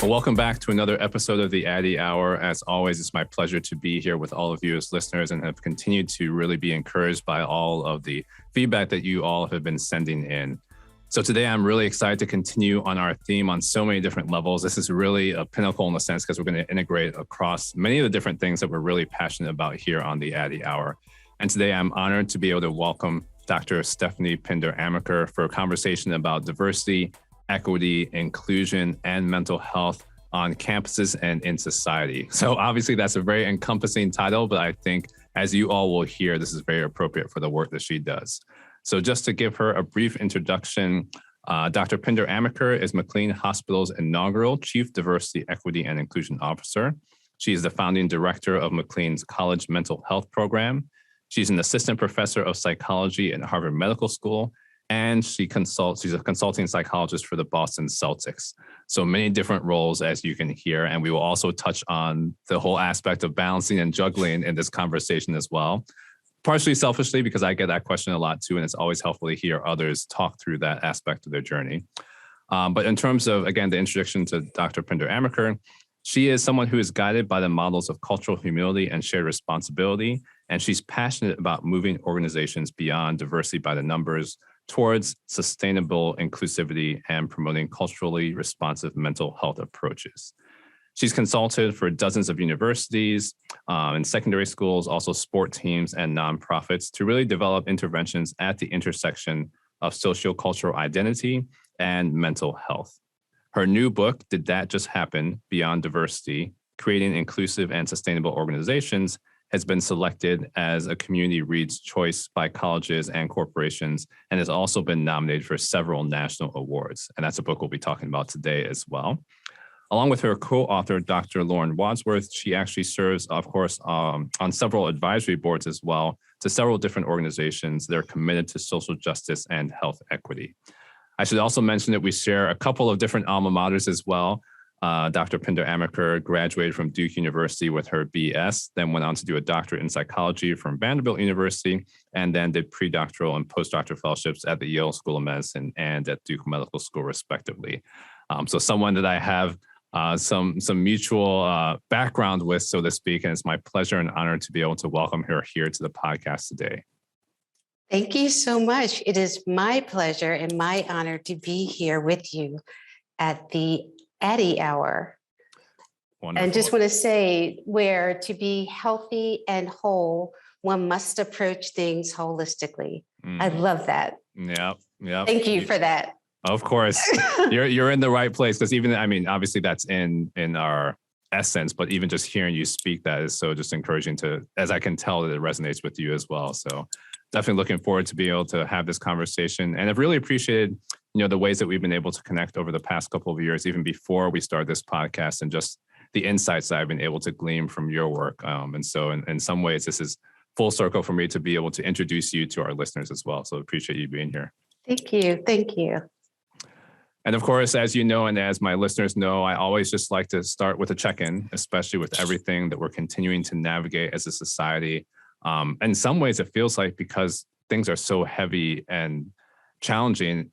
Well, welcome back to another episode of the Addy Hour. As always, it's my pleasure to be here with all of you as listeners and have continued to really be encouraged by all of the feedback that you all have been sending in. So today I'm really excited to continue on our theme on so many different levels. This is really a pinnacle in a sense because we're going to integrate across many of the different things that we're really passionate about here on the Addy Hour. And today I'm honored to be able to welcome Dr. Stephanie Pinder-Amaker for a conversation about diversity, equity, inclusion, and mental health on campuses and in society. So obviously that's a very encompassing title, but I think as you all will hear, this is very appropriate for the work that she does. So just to give her a brief introduction, Dr. Pinder-Amaker is McLean Hospital's inaugural Chief Diversity, Equity, and Inclusion Officer. She is the founding director of McLean's College Mental Health Program. She's an assistant professor of psychology at Harvard Medical School, and she's a consulting psychologist for the Boston Celtics. So many different roles, as you can hear, and we will also touch on the whole aspect of balancing and juggling in this conversation as well. Partially selfishly, because I get that question a lot too, and it's always helpful to hear others talk through that aspect of their journey. But in terms of, again, the introduction to Dr. Pinder-Amaker, she is someone who is guided by the models of cultural humility and shared responsibility, and she's passionate about moving organizations beyond diversity by the numbers towards sustainable inclusivity and promoting culturally responsive mental health approaches. She's consulted for dozens of universities and secondary schools, also sport teams and nonprofits to really develop interventions at the intersection of sociocultural identity and mental health. Her new book, Did That Just Happen? Beyond Diversity, Creating Inclusive and Sustainable Organizations, has been selected as a community reads choice by colleges and corporations, and has also been nominated for several national awards. And that's a book we'll be talking about today as well. Along with her co-author, Dr. Lauren Wadsworth, she actually serves, of course, on several advisory boards as well to several different organizations that are committed to social justice and health equity. I should also mention that we share a couple of different alma maters as well. Dr. Pinder-Amaker graduated from Duke University with her BS, then went on to do a doctorate in psychology from Vanderbilt University, and then did pre-doctoral and postdoctoral fellowships at the Yale School of Medicine and at Duke Medical School, respectively. So someone that I have some mutual background with, so to speak, and it's my pleasure and honor to be able to welcome her here to the podcast today. Thank you so much. It is my pleasure and my honor to be here with you at the Addy Hour. Wonderful. And just want to say, where to be healthy and whole, one must approach things holistically. I love that. Yep. Thank you for that. Of course, you're in the right place, because even, I mean, obviously that's in our essence, but even just hearing you speak that is so just encouraging to, as I can tell that it resonates with you as well. So definitely looking forward to being able to have this conversation. And I've really appreciated, the ways that we've been able to connect over the past couple of years, even before we started this podcast, and just the insights that I've been able to glean from your work. And so in some ways, this is full circle for me to be able to introduce you to our listeners as well. So appreciate you being here. Thank you. Thank you. And of course, as you know, and as my listeners know, I always just like to start with a check-in, especially with everything that we're continuing to navigate as a society. In some ways, it feels like, because things are so heavy and challenging,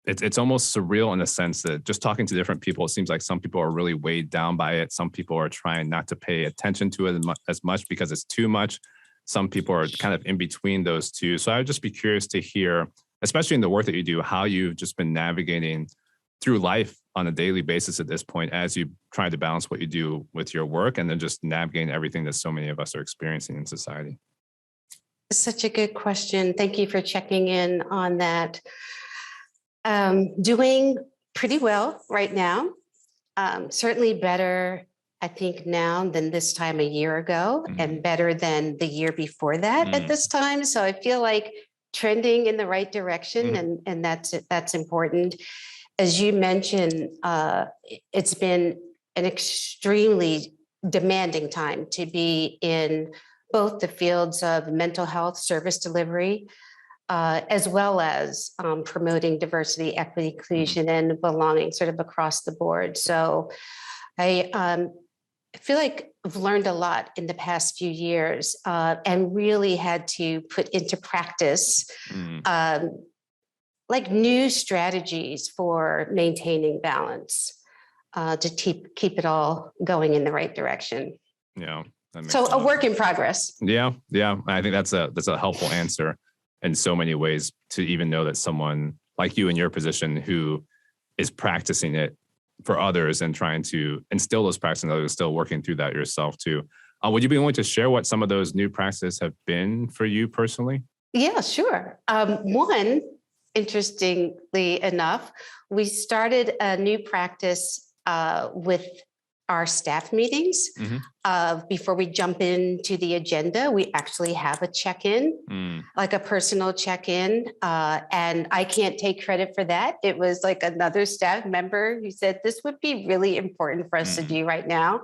it's almost surreal in a sense that just talking to different people, it seems like some people are really weighed down by it. Some people are trying not to pay attention to it as much because it's too much. Some people are kind of in between those two. So I would just be curious to hear, especially in the work that you do, how you've just been navigating through life on a daily basis at this point, as you try to balance what you do with your work and then just navigating everything that so many of us are experiencing in society. Such a good question. Thank you for checking in on that. Doing pretty well right now. Certainly better, I think, now than this time a year ago, and better than the year before that at this time. So I feel like trending in the right direction, and that's important. As you mentioned, it's been an extremely demanding time to be in both the fields of mental health service delivery, as well as promoting diversity, equity, inclusion, and belonging sort of across the board. So I feel like I've learned a lot in the past few years, and really had to put into practice like new strategies for maintaining balance. to keep it all going in the right direction. Yeah. So a work in progress. Yeah. I think that's a helpful answer in so many ways, to even know that someone like you in your position who is practicing it for others and trying to instill those practices in others, still working through that yourself too. Would you be willing to share what some of those new practices have been for you personally? Yeah, sure. One, interestingly enough, we started a new practice with our staff meetings. Before we jump into the agenda, we actually have a check-in, like a personal check-in. And I can't take credit for that. It was like another staff member who said, this would be really important for us to do right now.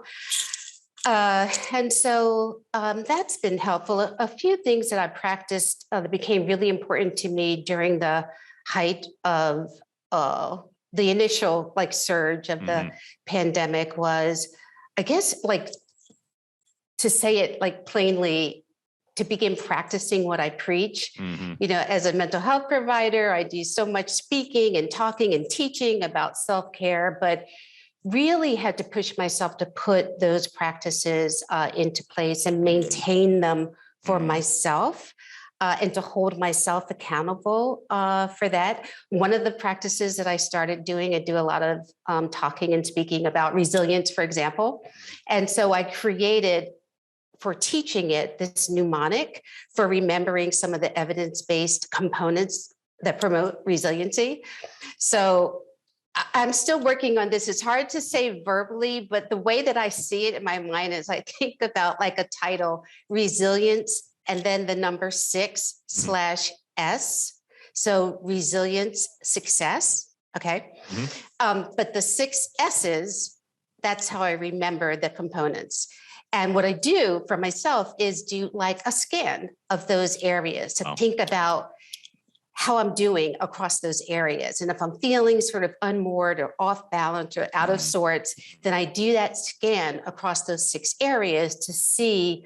And so that's been helpful. A few things that I practiced that became really important to me during the height of the initial surge of the pandemic was, I guess, to say it plainly, to begin practicing what I preach. As a mental health provider, I do so much speaking and talking and teaching about self-care, but really had to push myself to put those practices into place and maintain them for myself. And to hold myself accountable for that. One of the practices that I started doing, I do a lot of talking and speaking about resilience, for example. And so I created, for teaching it, this mnemonic for remembering some of the evidence-based components that promote resiliency. So I'm still working on this. It's hard to say verbally, but the way that I see it in my mind is I think about like a title, resilience, and then the number 6/S. So resilience, success. Okay. But the 6 S's, that's how I remember the components. And what I do for myself is do like a scan of those areas to think about how I'm doing across those areas. And if I'm feeling sort of unmoored or off balance or out of sorts, then I do that scan across those 6 areas to see,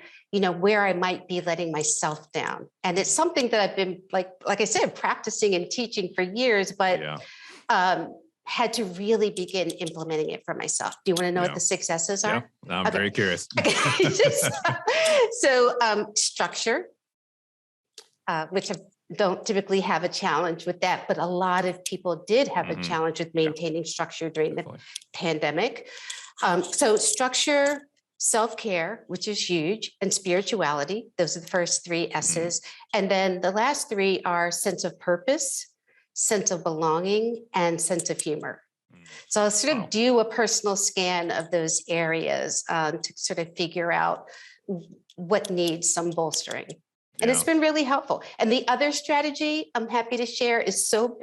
where I might be letting myself down. And it's something that I've been, like I said, practicing and teaching for years, but had to really begin implementing it for myself. Do you want to know what the 6 S's are? Yeah, I'm very curious. So structure, which don't typically have a challenge with that, but a lot of people did have a challenge with maintaining structure during the pandemic. So structure, self-care, which is huge, and spirituality. Those are the first 3 S's. And then the last 3 are sense of purpose, sense of belonging, and sense of humor. So I'll sort of do a personal scan of those areas to sort of figure out what needs some bolstering. And it's been really helpful. And the other strategy I'm happy to share is so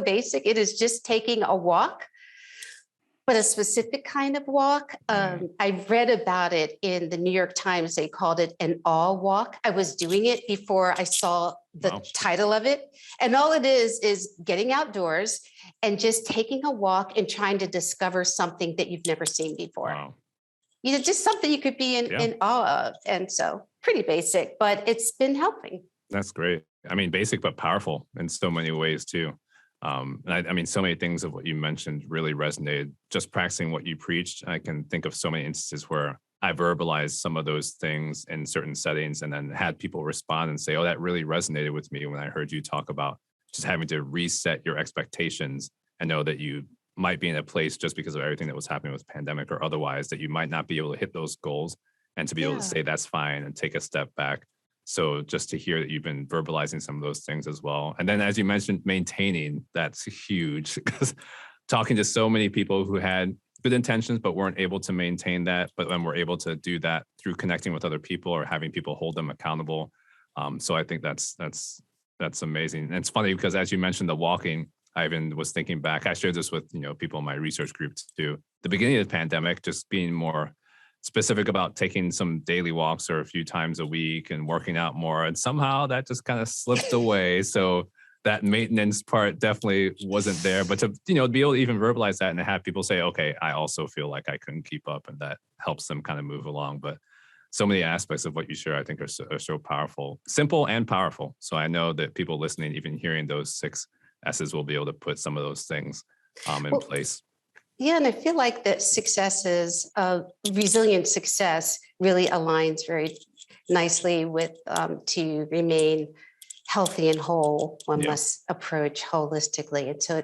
basic. It is just taking a walk, but a specific kind of walk. I read about it in the New York Times. They called it an awe walk. I was doing it before I saw the title of it. And all it is getting outdoors and just taking a walk and trying to discover something that you've never seen before. Just something you could be in awe of. And so pretty basic, but it's been helping. That's great. I mean, basic, but powerful in so many ways too. I mean, so many things of what you mentioned really resonated. Just practicing what you preached, I can think of so many instances where I verbalized some of those things in certain settings and then had people respond and say, oh, that really resonated with me when I heard you talk about just having to reset your expectations and know that you might be in a place just because of everything that was happening with pandemic or otherwise that you might not be able to hit those goals, and to be able to say that's fine and take a step back. So just to hear that you've been verbalizing some of those things as well. And then as you mentioned, maintaining, that's huge, because talking to so many people who had good intentions but weren't able to maintain that, but then were able to do that through connecting with other people or having people hold them accountable. So I think that's amazing. And it's funny because as you mentioned the walking, I even was thinking back, I shared this with people in my research group too. The beginning of the pandemic, just being more specific about taking some daily walks or a few times a week and working out more. And somehow that just kind of slipped away. So that maintenance part definitely wasn't there. But to be able to even verbalize that and to have people say, okay, I also feel like I couldn't keep up, and that helps them kind of move along. But so many aspects of what you share, I think, are so powerful, simple and powerful. So I know that people listening, even hearing those 6 S's, will be able to put some of those things in place. Yeah, and I feel like that resilient success really aligns very nicely with to remain healthy and whole, one Yeah. must approach holistically. And so you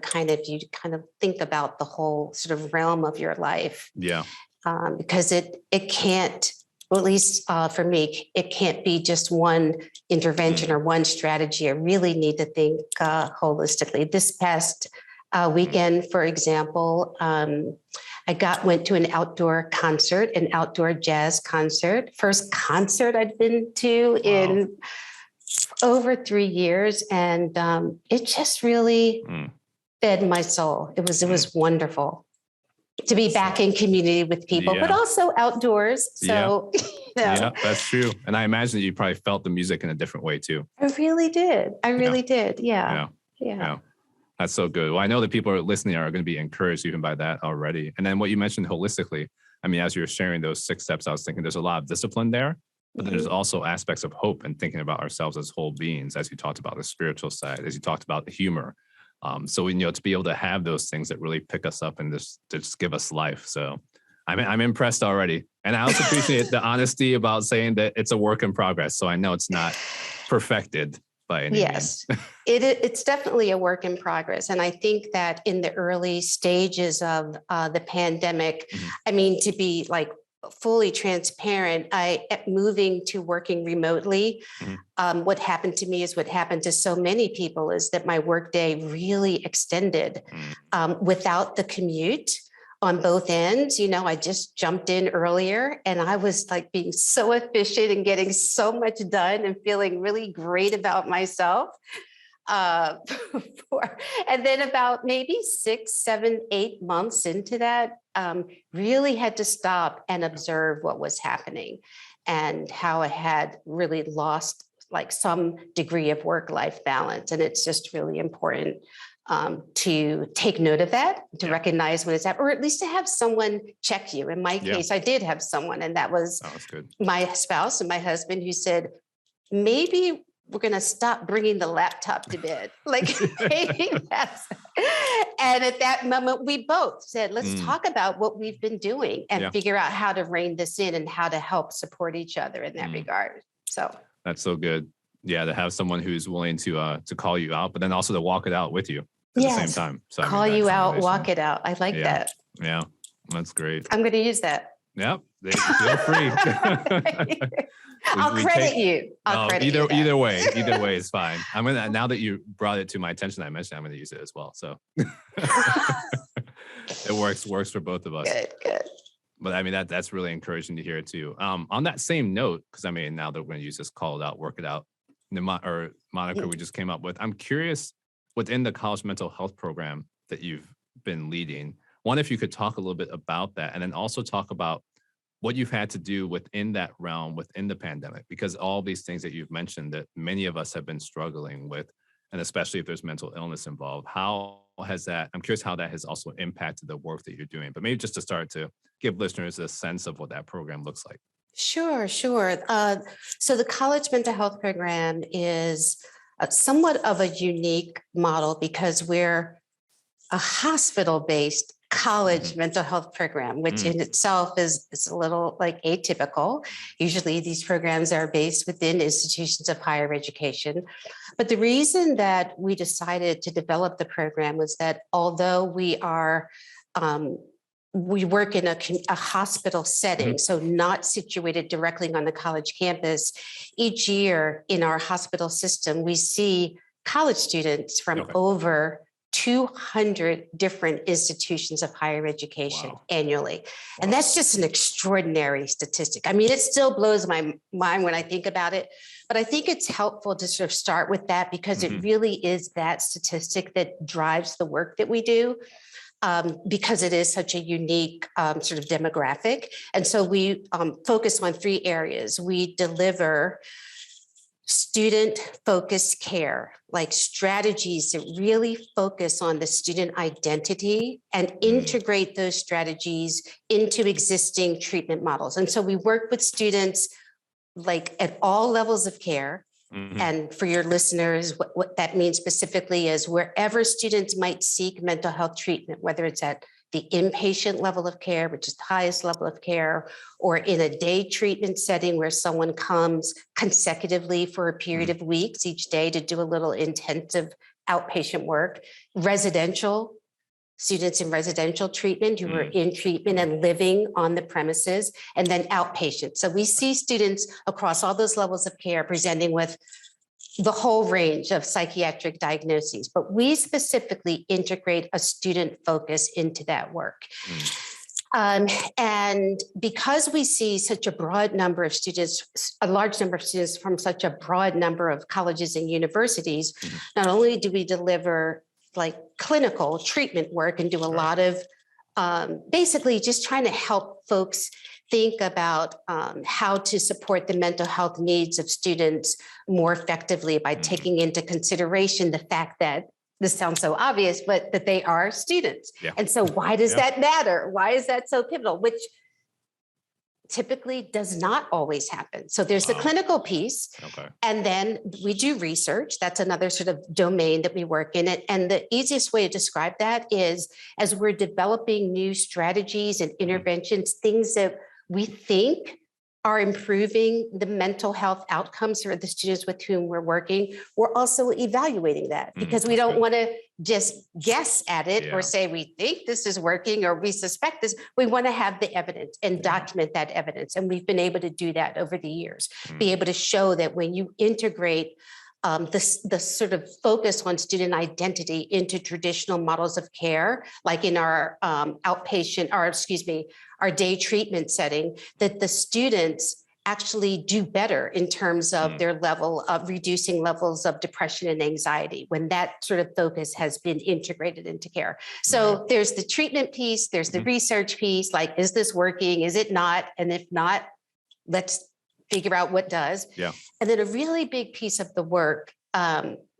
kind of think about the whole sort of realm of your life, Yeah. because it can't, well, at least for me, it can't be just one intervention or one strategy. I really need to think holistically. This past weekend, for example, I went to an outdoor concert, an outdoor jazz concert. First concert I'd been to in over 3 years, and it just really fed my soul. It was wonderful to be back in community with people, but also outdoors. So, yeah, that's true. And I imagine that you probably felt the music in a different way too. I really did. Yeah. That's so good. Well, I know that people are listening are going to be encouraged even by that already. And then what you mentioned holistically, I mean, as you were sharing those 6 steps, I was thinking there's a lot of discipline there, but there's also aspects of hope and thinking about ourselves as whole beings, as you talked about the spiritual side, as you talked about the humor. So, to be able to have those things that really pick us up and just give us life. So I'm impressed already. And I also appreciate the honesty about saying that it's a work in progress. So I know it's not perfected by any means. It's definitely a work in progress. And I think that in the early stages of the pandemic, I mean, to be like fully transparent, moving to working remotely, what happened to me is what happened to so many people, is that my workday really extended without the commute on both ends. I just jumped in earlier and I was like being so efficient and getting so much done and feeling really great about myself. And then about maybe 6, 7, 8 months into that, really had to stop and observe what was happening and how I had really lost like some degree of work-life balance. And it's just really important to take note of that, to recognize when it's happening, or at least to have someone check you. In my case, I did have someone, and that was my spouse and my husband, who said, maybe we're going to stop bringing the laptop to bed. Maybe that's. And at that moment, we both said, let's talk about what we've been doing and figure out how to rein this in and how to help support each other in that regard. So that's so good. Yeah, to have someone who's willing to call you out, but then also to walk it out with you at the same time. So call you out, walk it out. I like that. Yeah, that's great. I'm going to use that. Yep. Feel free. I'll credit you. Either way is fine. I'm gonna, now that you brought it to my attention, I'm gonna use it as well. So it works for both of us. Good. But I mean that's really encouraging to hear too. On that same note, because I mean now that we're gonna use this call it out, work it out, moniker we just came up with. I'm curious, within the college mental health program that you've been leading, one, if you could talk a little bit about that, and then also talk about what you've had to do within that realm, within the pandemic, because all these things that you've mentioned that many of us have been struggling with, and especially if there's mental illness involved, how has that, I'm curious how that has also impacted the work that you're doing, but maybe just to start to give listeners a sense of what that program looks like. Sure. So the college mental health program is somewhat of a unique model because we're a hospital-based college mental health program, which in itself is a little like atypical. Usually these programs are based within institutions of higher education. But the reason that we decided to develop the program was that although we work in a hospital setting, so not situated directly on the college campus, each year in our hospital system, we see college students from over 200 different institutions of higher education annually. And that's just an extraordinary statistic. I mean, it still blows my mind when I think about it, but I think it's helpful to sort of start with that because it really is that statistic that drives the work that we do. Because it is such a unique sort of demographic. And so we focus on 3 areas. We deliver student-focused care, like strategies that really focus on the student identity and integrate those strategies into existing treatment models. And so we work with students like at all levels of care. And for your listeners, what that means specifically is wherever students might seek mental health treatment, whether it's at the inpatient level of care, which is the highest level of care, or in a day treatment setting where someone comes consecutively for a period of weeks each day to do a little intensive outpatient work, residential students in residential treatment who are in treatment and living on the premises, and then outpatient. So we see students across all those levels of care presenting with the whole range of psychiatric diagnoses, but we specifically integrate a student focus into that work. And because we see such a broad number of students, a large number of students from such a broad number of colleges and universities, not only do we deliver like clinical treatment work and do a lot of basically just trying to help folks think about how to support the mental health needs of students more effectively by taking into consideration the fact that this sounds so obvious, but that they are students. Yeah. And so why does that matter? Why is that so pivotal? Which typically does not always happen. So there's the clinical piece, and then we do research. That's another sort of domain that we work in. And the easiest way to describe that is as we're developing new strategies and interventions, things that we think are improving the mental health outcomes for the students with whom we're working, we're also evaluating that because we don't want to just guess at it or say we think this is working or we suspect this. We want to have the evidence and document that evidence. And we've been able to do that over the years, be able to show that when you integrate the sort of focus on student identity into traditional models of care, like in our our day treatment setting, that the students actually do better in terms of their level of reducing levels of depression and anxiety when that sort of focus has been integrated into care. So there's the treatment piece, there's the research piece, like, is this working? Is it not? And if not, let's figure out what does. Yeah. And then a really big piece of the work,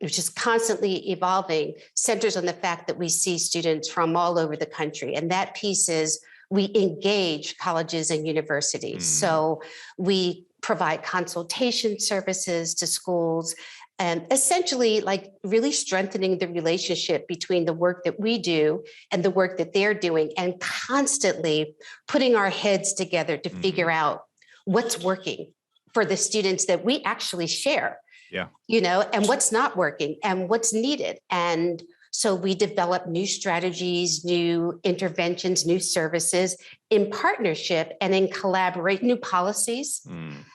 which is constantly evolving, centers on the fact that we see students from all over the country. And that piece is we engage colleges and universities. So we provide consultation services to schools and essentially like really strengthening the relationship between the work that we do and the work that they're doing, and constantly putting our heads together to figure out what's working for the students that we actually share, and what's not working and what's needed. And so we develop new strategies, new interventions, new services in partnership and in collaborate, new policies,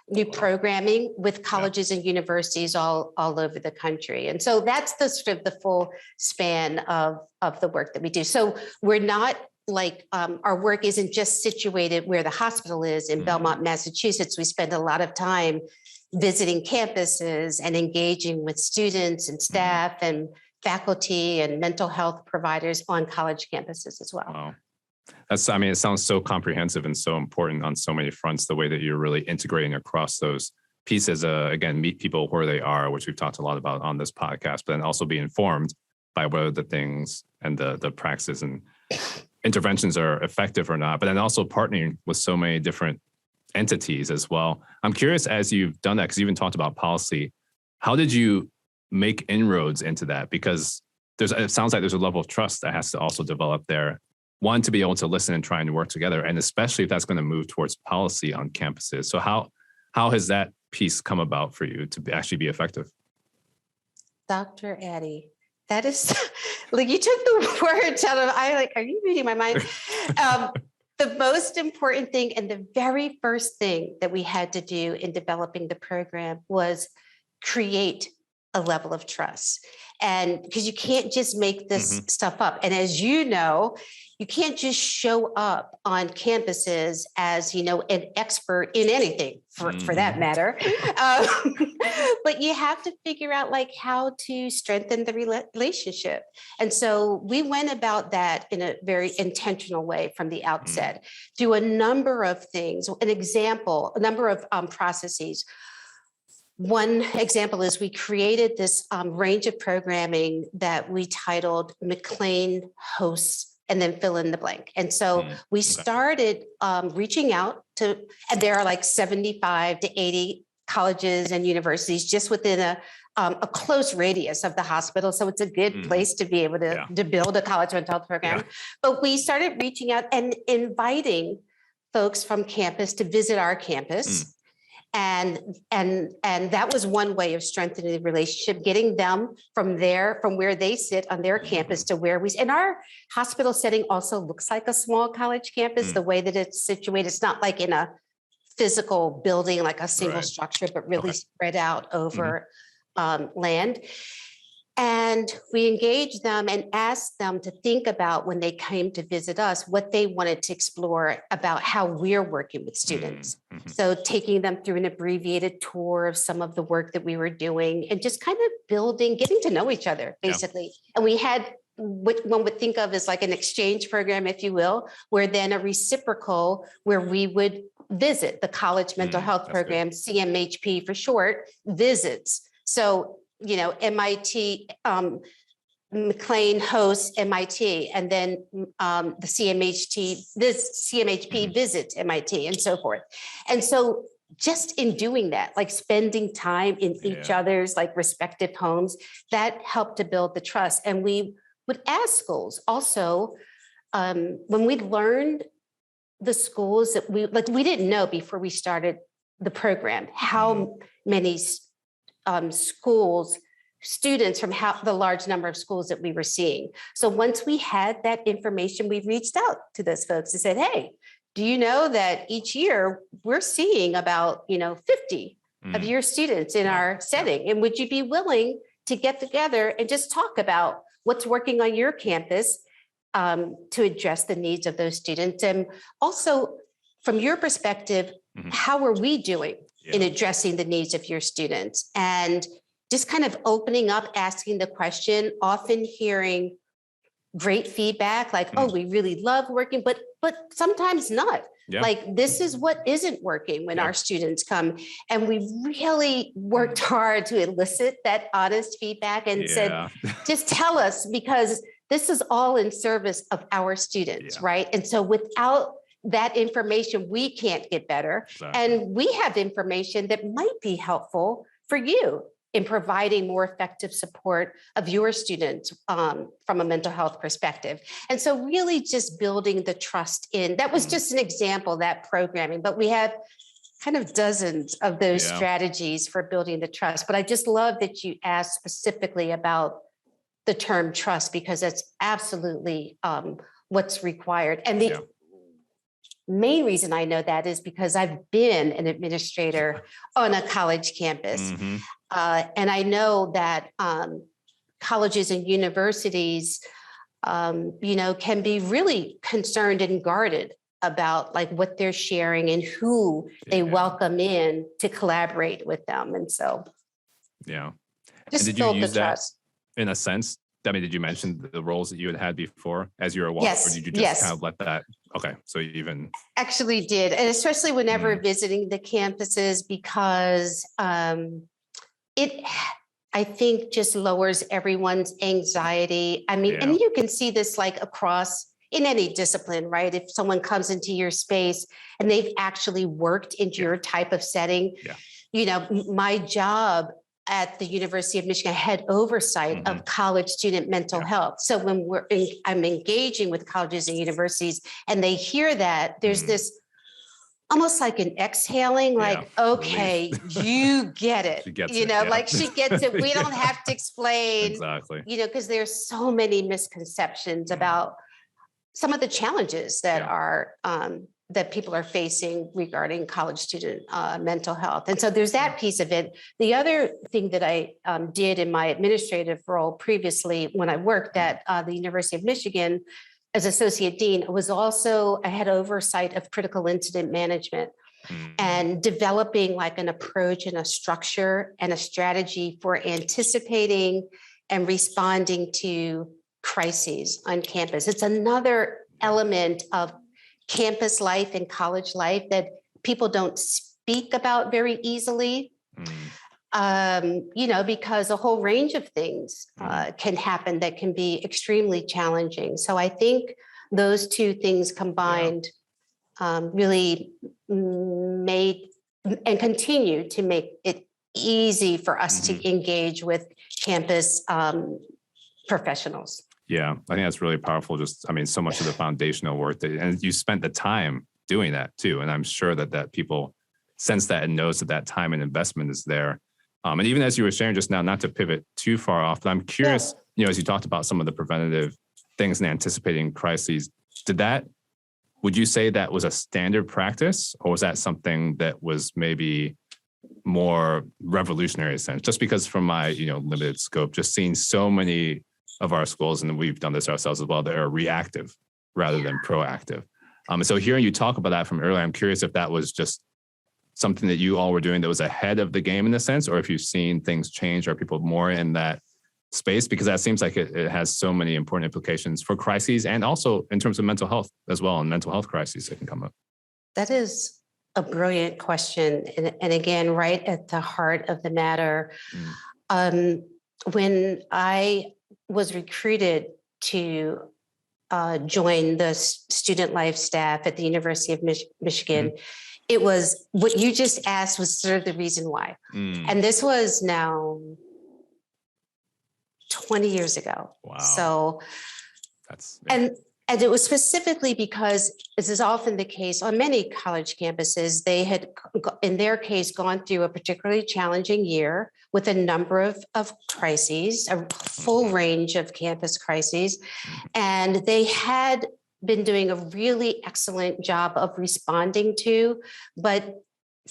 new programming with colleges and universities all over the country. And so that's the sort of the full span of the work that we do. So we're not like our work isn't just situated where the hospital is in Belmont, Massachusetts. We spend a lot of time visiting campuses and engaging with students and staff and faculty and mental health providers on college campuses as well. Wow. It sounds so comprehensive and so important on so many fronts, the way that you're really integrating across those pieces. Again, meet people where they are, which we've talked a lot about on this podcast, but then also be informed by whether the things and the practices and interventions are effective or not, but then also partnering with so many different entities as well. I'm curious, as you've done that, because you even talked about policy, how did you make inroads into that? Because it sounds like there's a level of trust that has to also develop there. One, to be able to listen and try and work together, and especially if that's going to move towards policy on campuses. So how has that piece come about for you to actually be effective? Dr. Addy, that is like you took the words out of, are you reading my mind? The most important thing and the very first thing that we had to do in developing the program was create a level of trust. And because you can't just make this stuff up. And as you know, you can't just show up on campuses as, an expert in anything for that matter. But you have to figure out how to strengthen the relationship. And so we went about that in a very intentional way from the outset through a number of things. A number of processes. One example is we created this range of programming that we titled McLean Hosts and then fill in the blank. And so we started reaching out to, and there are 75 to 80 colleges and universities just within a close radius of the hospital. So it's a good place to be able to build a college mental health program. But we started reaching out and inviting folks from campus to visit our campus. And that was one way of strengthening the relationship, getting them from where they sit on their campus to where and our hospital setting also looks like a small college campus, the way that it's situated. It's not like in a physical building, like a single structure, but really spread out over land. And we engaged them and asked them to think about, when they came to visit us, what they wanted to explore about how we're working with students. So taking them through an abbreviated tour of some of the work that we were doing and just kind of getting to know each other, basically. And we had what one would think of as like an exchange program, if you will, where then a reciprocal, where we would visit the college mental health program, CMHP for short, visits. So MIT, McLean hosts MIT, and then the CMHP visits MIT, and so forth. And so just in doing that, like spending time in each other's like respective homes, that helped to build the trust. And we would ask schools also, when we learned the schools that we didn't know before we started the program, how many students from the large number of schools that we were seeing. So once we had that information, we reached out to those folks and said, hey, do you know that each year we're seeing about 50 of your students in our setting? And would you be willing to get together and just talk about what's working on your campus to address the needs of those students? And also, from your perspective, how are we doing in addressing the needs of your students? And just kind of opening up, asking the question, often hearing great feedback, like, oh, we really love working, but sometimes not. Like, this is what isn't working when our students come. And we really worked hard to elicit that honest feedback and said, just tell us, because this is all in service of our students, right? And so without that information, we can't get better. And we have information that might be helpful for you in providing more effective support of your students from a mental health perspective. And so really just building the trust that was just an example, that programming, but we have kind of dozens of those strategies for building the trust. But I just love that you asked specifically about the term trust, because that's absolutely what's required. And the main reason I know that is because I've been an administrator on a college campus. And I know that colleges and universities, can be really concerned and guarded about like what they're sharing and who they welcome in to collaborate with them. And so, just did you use that in a sense? I mean, did you mention the roles that you had before as you were walking, or did you just kind of let that? Okay, so you even actually did, and especially whenever visiting the campuses, because it, I think, just lowers everyone's anxiety. I mean, and you can see this like across in any discipline, right? If someone comes into your space and they've actually worked into your type of setting, my job at the University of Michigan, I had oversight of college student mental health. So when I'm engaging with colleges and universities and they hear that, there's this almost like an exhaling, like, okay, you get it. Like she gets it. We don't have to explain, exactly, because there's so many misconceptions about some of the challenges that are that people are facing regarding college student mental health. And so there's that piece of it. The other thing that I did in my administrative role previously when I worked at the University of Michigan as associate dean was also, I had oversight of critical incident management and developing like an approach and a structure and a strategy for anticipating and responding to crises on campus. It's another element of campus life and college life that people don't speak about very easily, because a whole range of things can happen that can be extremely challenging. So I think those two things combined really made and continue to make it easy for us to engage with campus professionals. Yeah, I think that's really powerful. Just, I mean, so much of the foundational work and you spent the time doing that too. And I'm sure that people sense that and knows that time and investment is there. And even as you were sharing just now, not to pivot too far off, but I'm curious, as you talked about some of the preventative things and anticipating crises, would you say that was a standard practice, or was that something that was maybe more revolutionary sense? Just because from my, limited scope, just seeing so many of our schools, and we've done this ourselves as well, that are reactive rather than proactive. And so hearing you talk about that from earlier, I'm curious if that was just something that you all were doing that was ahead of the game in a sense, or if you've seen things change, or people more in that space, because that seems like it has so many important implications for crises and also in terms of mental health as well, and mental health crises that can come up. That is a brilliant question. And again, right at the heart of the matter. When I was recruited to join the student life staff at the University of Michigan, it was what you just asked was sort of the reason why. And this was now 20 years ago. Wow. So that's and it was specifically because, as is often the case on many college campuses, they had, in their case, gone through a particularly challenging year with a number of crises, a full range of campus crises. And they had been doing a really excellent job of responding to, but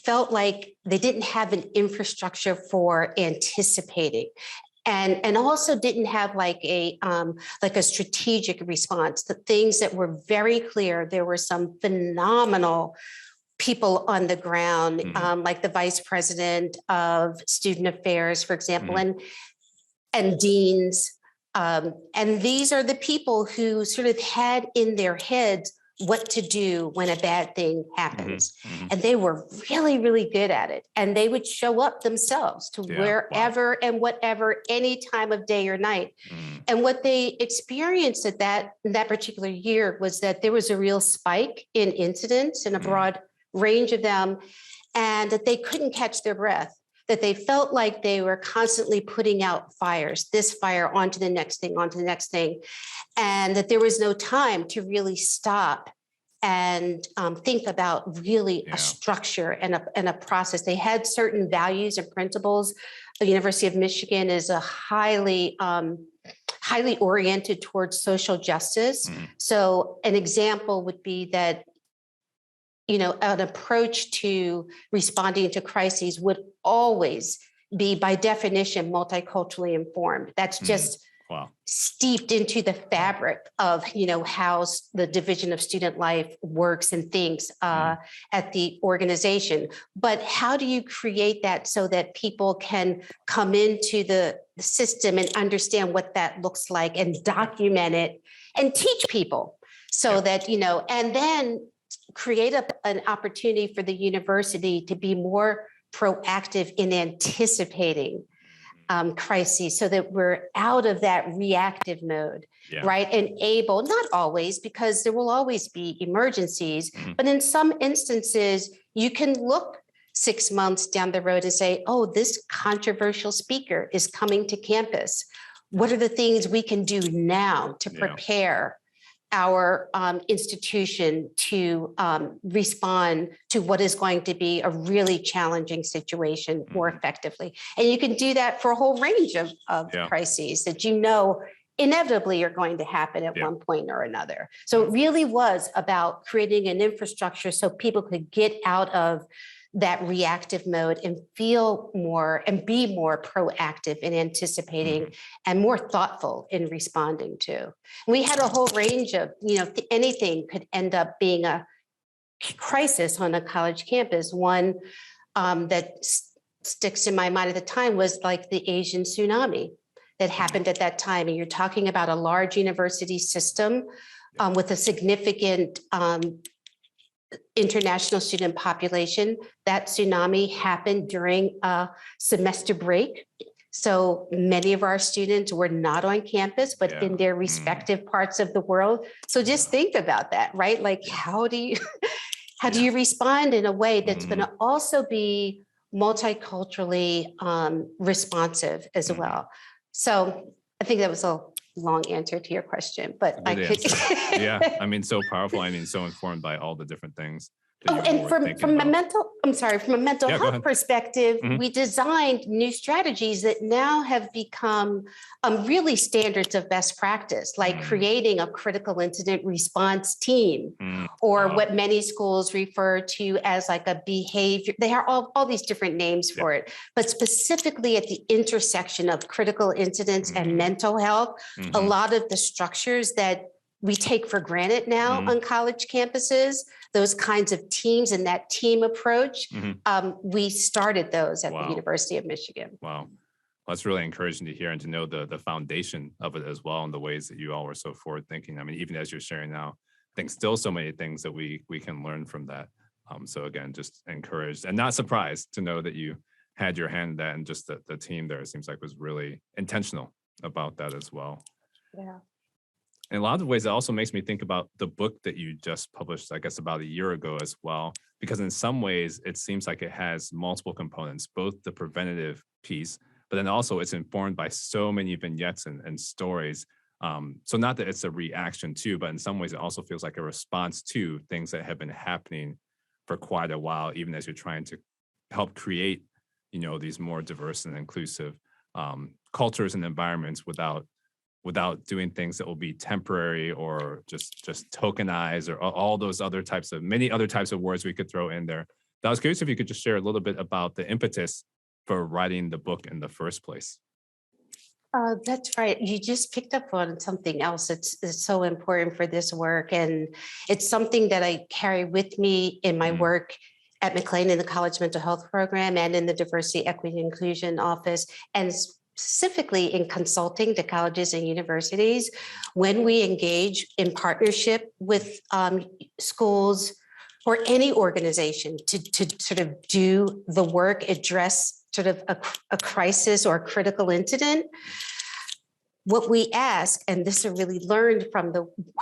felt like they didn't have an infrastructure for anticipating. And also didn't have like a strategic response. The things that were very clear, there were some phenomenal people on the ground, like the vice president of student affairs, for example, and deans. And these are the people who sort of had in their heads what to do when a bad thing happens. And they were really, really good at it. And they would show up themselves to wherever and whatever, any time of day or night. And what they experienced at that particular year was that there was a real spike in incidents and a broad range of them, and that they couldn't catch their breath, that they felt like they were constantly putting out fires, this fire onto the next thing, and that there was no time to really stop and think about really a structure and a process. They had certain values and principles. The University of Michigan is a highly oriented towards social justice. So an example would be that, an approach to responding to crises would always be, by definition, multiculturally informed. That's just steeped into the fabric of, how the division of student life works and thinks at the organization. But how do you create that so that people can come into the system and understand what that looks like and document it and teach people so that, and then create an opportunity for the university to be more proactive in anticipating crises, so that we're out of that reactive mode, right? And able, not always, because there will always be emergencies, but in some instances, you can look 6 months down the road and say, oh, this controversial speaker is coming to campus. What are the things we can do now to prepare our institution to respond to what is going to be a really challenging situation more effectively? And you can do that for a whole range of crises that inevitably are going to happen at one point or another. So it really was about creating an infrastructure so people could get out of that reactive mode and feel more and be more proactive in anticipating and more thoughtful in responding to. We had a whole range of, anything could end up being a crisis on a college campus. One that sticks in my mind at the time was like the Asian Tsunami that happened at that time. And you're talking about a large university system with a significant international student population. That tsunami happened during a semester break. So many of our students were not on campus, but in their respective parts of the world. So just think about that, right? Like, how do How do you respond in a way that's going Mhm. to also be multiculturally responsive as well? So I think that was a long answer to your question, but I Good could. answer. Yeah, I mean, so powerful. I mean, so informed by all the different things that Oh, you all and were from thinking from a about. mental, I'm sorry, from a mental Yeah, go health ahead. perspective, Mhm. we designed new strategies that now have become really standards of best practice, like creating a critical incident response team, or Wow. what many schools refer to as like a behavior. They have all these different names for it, but specifically at the intersection of critical incidents and mental health, a lot of the structures that we take for granted now on college campuses, those kinds of teams and that team approach, we started those at the University of Michigan. Wow. That's really encouraging to hear and to know the foundation of it as well, and the ways that you all were so forward thinking. I mean, even as you're sharing now, I think still so many things that we can learn from that. So again, just encouraged and not surprised to know that you had your hand in that, and just the team there, it seems like, was really intentional about that as well. Yeah. In a lot of ways, it also makes me think about the book that you just published, I guess, about a year ago as well, because in some ways, it seems like it has multiple components, both the preventative piece, but then also it's informed by so many vignettes and stories. So not that it's a reaction to, but in some ways, it also feels like a response to things that have been happening for quite a while, even as you're trying to help create, these more diverse and inclusive cultures and environments without doing things that will be temporary or just tokenized, or all those many other types of words we could throw in there. I was curious if you could just share a little bit about the impetus for writing the book in the first place. That's right. You just picked up on something else. It's so important for this work. And it's something that I carry with me in my work at McLean in the College Mental Health Program and in the Diversity, Equity, and Inclusion Office, and specifically in consulting to colleges and universities. When we engage in partnership with schools or any organization to sort of do the work, address sort of a crisis or a critical incident, what we ask, and this I really learned from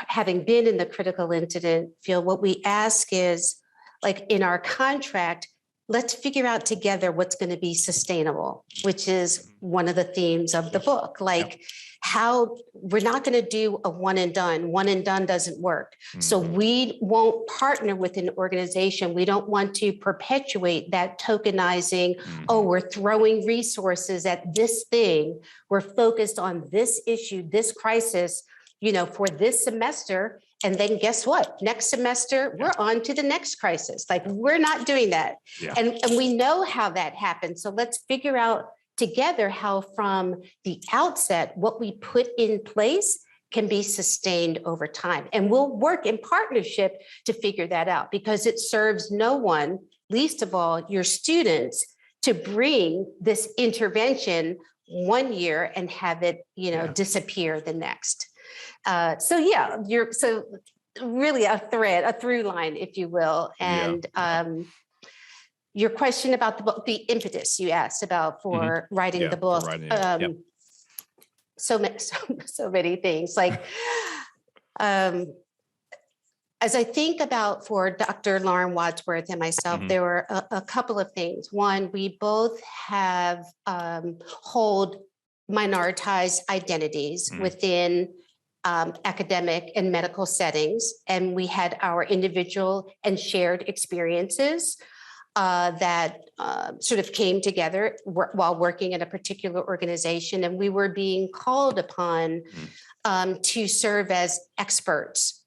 having been in the critical incident field, what we ask is, like in our contract, let's figure out together what's going to be sustainable, which is one of the themes of the book. Like how we're not going to do a one and done doesn't work. So we won't partner with an organization. We don't want to perpetuate that tokenizing. Oh, we're throwing resources at this thing. We're focused on this issue, this crisis, for this semester. And then guess what? Next semester, we're on to the next crisis. Like, we're not doing that. Yeah. And we know how that happens. So let's figure out together how from the outset, what we put in place can be sustained over time. And we'll work in partnership to figure that out, because it serves no one, least of all your students, to bring this intervention one year and have it, disappear the next. So really a through line, if you will. And your question about the book, the impetus you asked about for writing the book. So many things. Like, as I think about for Dr. Lauren Wadsworth and myself, there were a couple of things. One, we both have hold minoritized identities within academic and medical settings, and we had our individual and shared experiences that sort of came together while working at a particular organization, and we were being called upon to serve as experts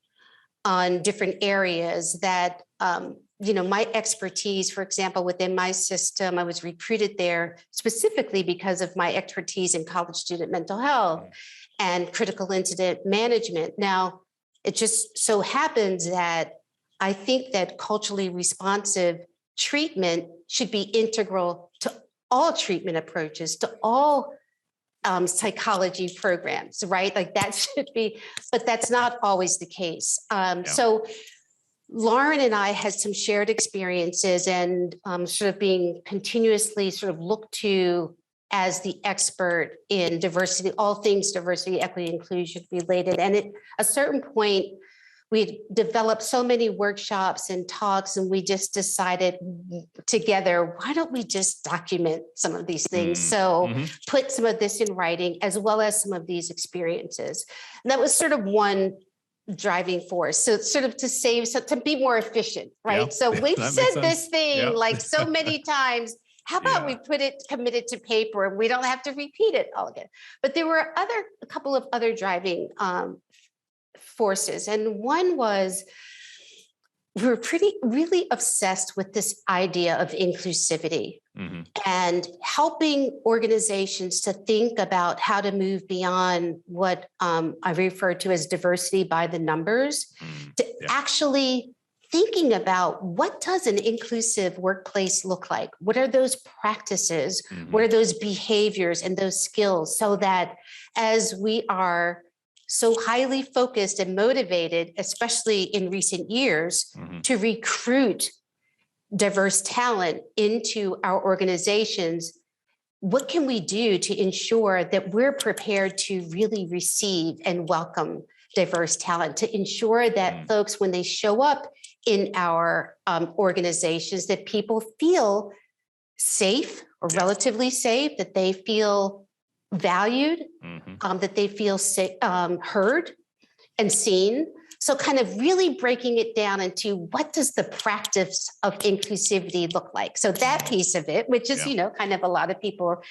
on different areas that, my expertise, for example, within my system, I was recruited there specifically because of my expertise in college student mental health and critical incident management. Now, it just so happens that I think that culturally responsive treatment should be integral to all treatment approaches, to all psychology programs, right? Like that should be, but that's not always the case. So Lauren and I had some shared experiences and sort of being continuously sort of looked to as the expert in diversity, all things diversity, equity, inclusion related. And at a certain point, we developed so many workshops and talks, and we just decided together, why don't we just document some of these things? So put some of this in writing, as well as some of these experiences. And that was sort of one driving force. So sort of to be more efficient, right? Yep. So we've said this thing like so many times. How about we commit it to paper, and we don't have to repeat it all again? But there were a couple of other driving forces. And one was, we were really obsessed with this idea of inclusivity and helping organizations to think about how to move beyond what I refer to as diversity by the numbers, to actually thinking about, what does an inclusive workplace look like? What are those practices? What are those behaviors and those skills? So that as we are so highly focused and motivated, especially in recent years, to recruit diverse talent into our organizations, what can we do to ensure that we're prepared to really receive and welcome diverse talent, to ensure that folks, when they show up in our organizations, that people feel safe or relatively safe, that they feel valued, that they feel heard and seen. So kind of really breaking it down into, what does the practice of inclusivity look like? So that piece of it, which is, kind of a lot of people,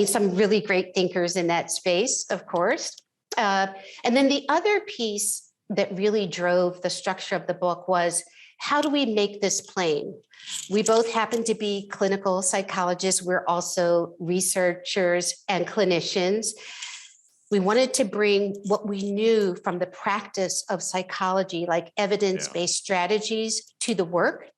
some really great thinkers in that space, of course. And then the other piece that really drove the structure of the book was, how do we make this plain? We both happen to be clinical psychologists. We're also researchers and clinicians. We wanted to bring what we knew from the practice of psychology, like evidence-based strategies, to the work,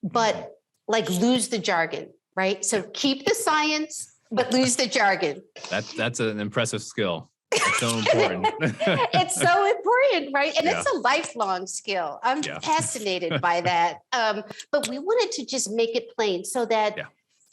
but like lose the jargon, right? So keep the science, but lose the jargon. That's an impressive skill. It's so important. It's so important, right? And it's a lifelong skill. I'm fascinated by that. But we wanted to just make it plain so that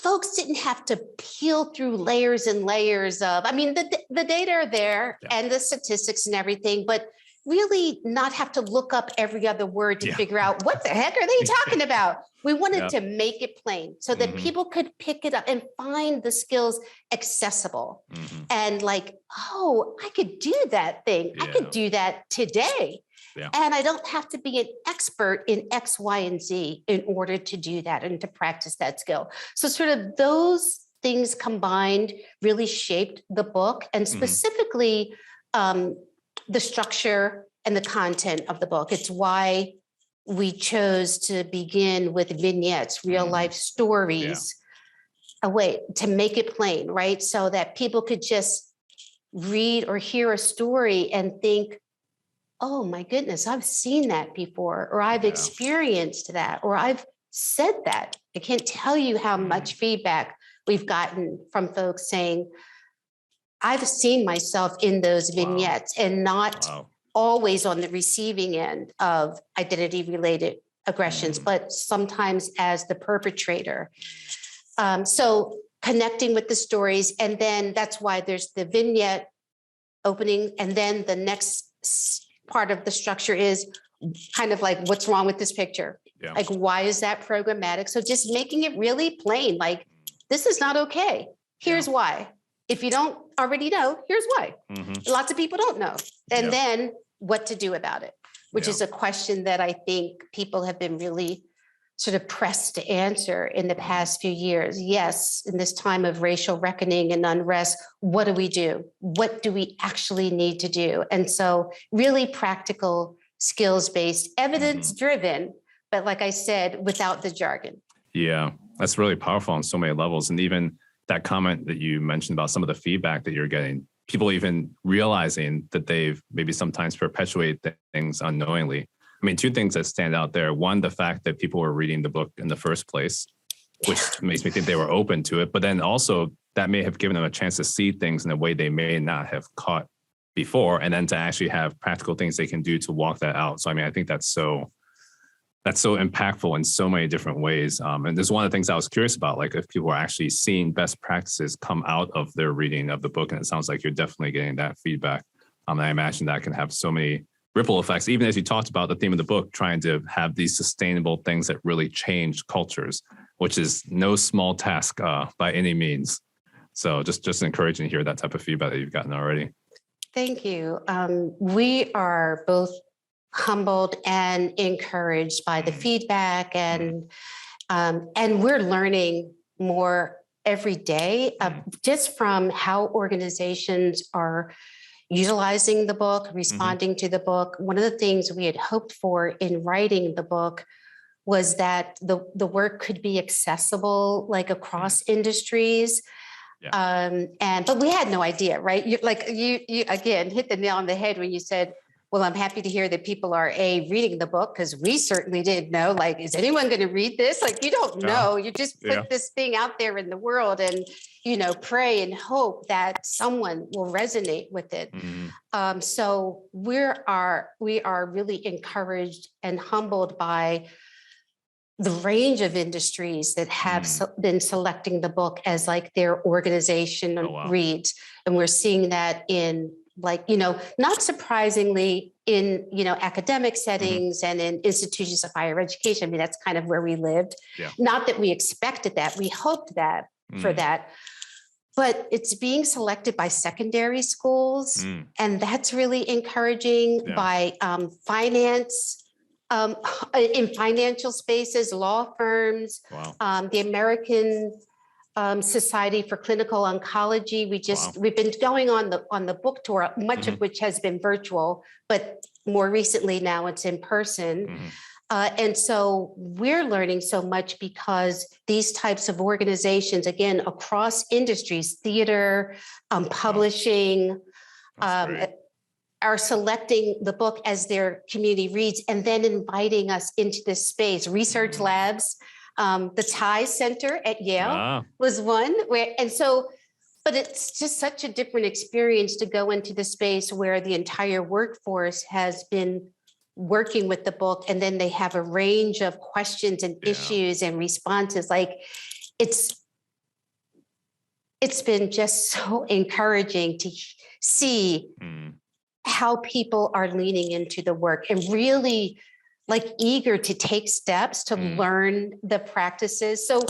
folks didn't have to peel through layers and layers of, the data are there and the statistics and everything, but really not have to look up every other word to figure out, what the heck are they talking about? We wanted to make it plain so that people could pick it up and find the skills accessible and like, oh, I could do that thing. I could do that today. And I don't have to be an expert in X, Y, and Z in order to do that and to practice that skill. So sort of those things combined really shaped the book, and specifically the structure and the content of the book. It's why we chose to begin with vignettes, real life stories, a way to make it plain, right? So that people could just read or hear a story and think, oh my goodness, I've seen that before, or I've experienced that, or I've said that. I can't tell you how much feedback we've gotten from folks saying, I've seen myself in those vignettes and not always on the receiving end of identity-related aggressions, but sometimes as the perpetrator. So connecting with the stories, and then that's why there's the vignette opening, and then the next part of the structure is kind of like, what's wrong with this picture? Like, why is that programmatic? So just making it really plain, like, this is not okay. Here's why. If you don't already know, here's why. Lots of people don't know. And then what to do about it, which is a question that I think people have been really sort of pressed to answer in the past few years. Yes, in this time of racial reckoning and unrest, what do we do? What do we actually need to do? And so really practical, skills-based, evidence-driven, but like I said, without the jargon. Yeah, that's really powerful on so many levels. And even that comment that you mentioned about some of the feedback that you're getting, people even realizing that they've maybe sometimes perpetuated things unknowingly. I mean, two things that stand out there. One, the fact that people were reading the book in the first place, which makes me think they were open to it. But then also that may have given them a chance to see things in a way they may not have caught before, and then to actually have practical things they can do to walk that out. So, I mean, I think that's so impactful in so many different ways. And this is one of the things I was curious about, like if people are actually seeing best practices come out of their reading of the book. And it sounds like you're definitely getting that feedback. And I imagine that can have so many ripple effects, even as you talked about the theme of the book, trying to have these sustainable things that really change cultures, which is no small task by any means. So just encouraging to hear that type of feedback that you've gotten already. Thank you. We are both humbled and encouraged by the feedback, and we're learning more every day, just from how organizations are utilizing the book, responding to the book. One of the things we had hoped for in writing the book was that the work could be accessible, like across industries. Yeah. But we had no idea, right? You again hit the nail on the head when you said, well, I'm happy to hear that people are reading the book, because we certainly didn't know, like, is anyone going to read this? Like, you don't know. You just put this thing out there in the world and, pray and hope that someone will resonate with it. So we are really encouraged and humbled by the range of industries that have been selecting the book as like their organization reads. And we're seeing that in, like, not surprisingly, in, academic settings and in institutions of higher education. I mean, that's kind of where we lived. Yeah. Not that we expected that, we hoped that for that, but it's being selected by secondary schools. And that's really encouraging. By finance, in financial spaces, law firms, the American Society for Clinical Oncology. We've been going on the book tour, much of which has been virtual, but more recently now it's in person. And so we're learning so much because these types of organizations, again, across industries, theater, publishing, are selecting the book as their community reads, and then inviting us into this space. Research labs, the TIE Center at Yale was one but it's just such a different experience to go into the space where the entire workforce has been working with the book, and then they have a range of questions and issues and responses. Like, it's been just so encouraging to see how people are leaning into the work and really, like, eager to take steps to learn the practices. So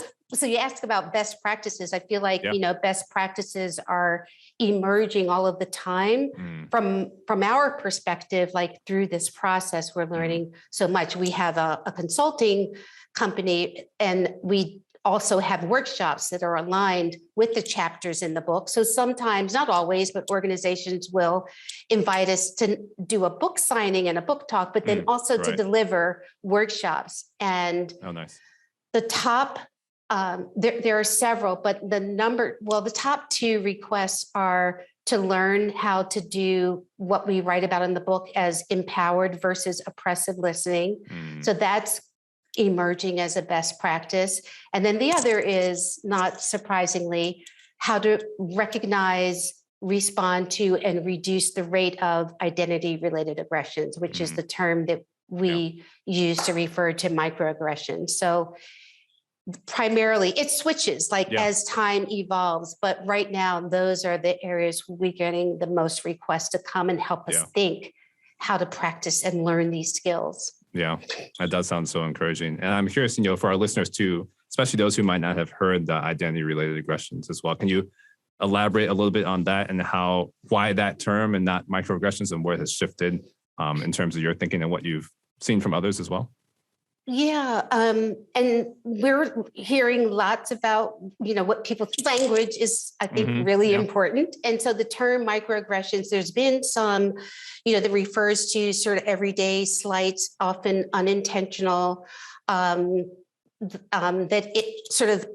you ask about best practices. I feel like, best practices are emerging all of the time. From our perspective, like, through this process, we're learning so much. We have a consulting company, and we also have workshops that are aligned with the chapters in the book. So sometimes, not always, but organizations will invite us to do a book signing and a book talk, but then also to deliver workshops. And the top, there are several, but the top two requests are to learn how to do what we write about in the book as empowered versus oppressive listening. So that's emerging as a best practice. And then the other is, not surprisingly, how to recognize, respond to, and reduce the rate of identity-related aggressions, which is the term that we use to refer to microaggressions. So primarily it switches as time evolves, but right now those are the areas we're getting the most requests to come and help us think how to practice and learn these skills. Yeah, that does sound so encouraging. And I'm curious, for our listeners too, especially those who might not have heard the identity-related aggressions as well. Can you elaborate a little bit on that and why that term and not microaggressions, and where it has shifted in terms of your thinking and what you've seen from others as well? Yeah, and we're hearing lots about, what people think. Language is, I think, really important. And so the term microaggressions, there's been some, that refers to sort of everyday slights, often unintentional, that it sort of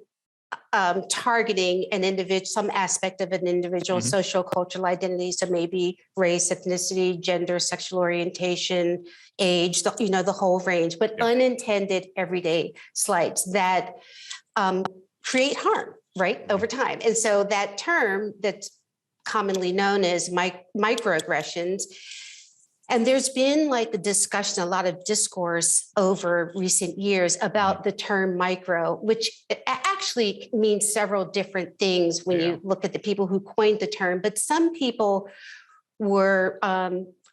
targeting an individual, some aspect of an individual social cultural identity. So maybe race, ethnicity, gender, sexual orientation, age, the whole range, but unintended everyday slights that create harm, over time. And so that term that's commonly known as microaggressions. And there's been a discussion, a lot of discourse over recent years about the term micro, which actually means several different things when you look at the people who coined the term. But some people were